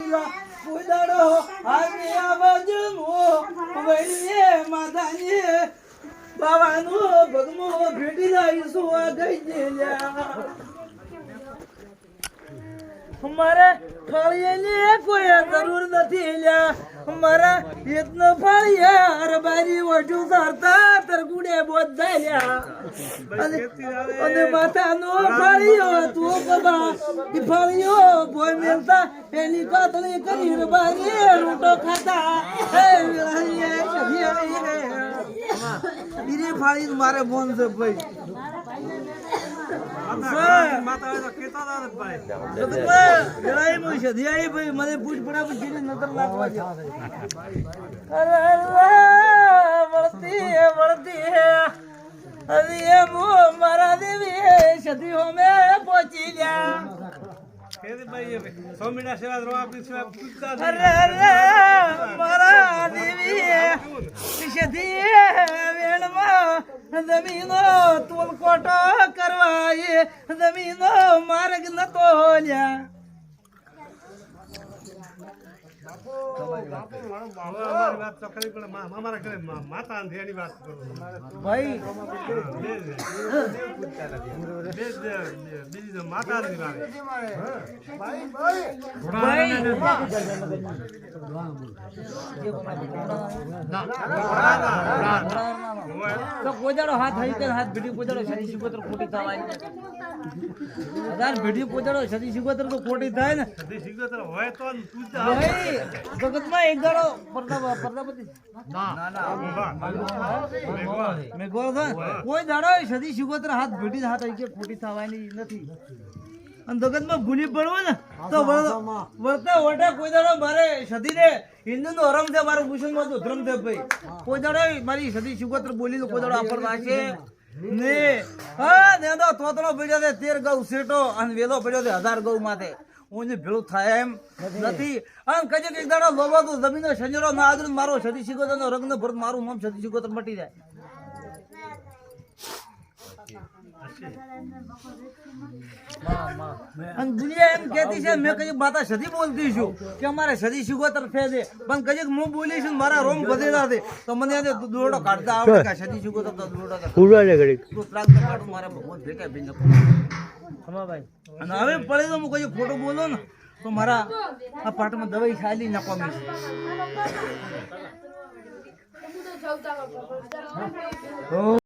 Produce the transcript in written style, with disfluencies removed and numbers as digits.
ગોગલા ઉડાડો આવી આવાજ મો વળીએ માતાજી બાવાનું ભગમો ભેટી લાવીશું આ ગઈ જેલ્યા हमारे फाड़िए लिए कोई जरूर नहीं लिया हमारा इतना फाड़िए हर बारी वजू करता तरगुड़े बहुत दलिया અને માથાનો ફાળિયો તું કબા ઈ ફાળિયો બોય મેલતા એની કાતળી કરી રબારી રોટો ખાતા હે વિલાઈએ સધિયાઈ રે ઈરે ફાળી મારે બોન છે ભાઈ માતા તો કેતા ના ભાઈ તો વિલાઈ મો સધિયાઈ ભાઈ મને પૂછ પડા પછી નતર લાગવા છે અરે મળતી હે अभी ये वो मरा देवी सदियों में पहुंची गया कहते भाई ये 100 मिनट सेवा रो आपकी सेवा पूछता अरे मरा देवी सदी वेण में जमीनो तोल कोटो करवाए जमीनो मार्ग न तोल्या भाई तो कोजाड़ो हाथ हई के हाथ भिडी कोजाड़ो सदी शिकोतर खोटी थावाय हजार भिडी कोजाड़ो सदी शिकोतर तो खोटी थाय ने सदी शिकोतर होय तो पूछता भाई जगत में एक दाड़ो प्रजापति मैं गोल था कोई दाड़ो सदी शिकोतर हाथ भिडी हाथ हई के खोटी थावाय नहीं અને જગતમાં ભૂલી પડવું ને તો વર્તા ઓટા કોઈ દાડો મારે સદી ને હિન્દુનો હરમ છે મારો મુસલમાન તો ધર્મ છે ભાઈ કોઈ દાડો મારી સદી સુગોત્ર બોલી કોઈ દાડો આપર નાખે ને હા ને તો તોતળો પડ્યો છે 13 ગૌ સેટો અને વેલો પડ્યો છે 1000 ગૌ માથે ઓને ભેળું થાય એમ નથી આમ કજે એક દાડો લોબો તો જમીનો સંજરો ના આદરું મારો સદી સુગોત્રનો રંગ ને ભરત મારું નામ સદી સુગોત્ર મટી જાય અને દુનિયા એમ કહેતી છે મેં કઈ બાતા સદી બોલતી છું કે અમારે સદી સિગોતર છે દે પણ કઈ હું બોલી છું મારા રોમ વધેલા છે તો મને આ દોડો કાઢતા આવડે કે સદી સિગોતર તો દોડો પૂરા ને ઘડી તો ત્રાગ તો કાઢું મારા ભગવાન ભેગા ભીને હા ભાઈ અને હવે પડે તો હું કઈ ખોટું બોલો ને તો મારા આ પાટમાં દવાઈ ખાલી નકોમી છે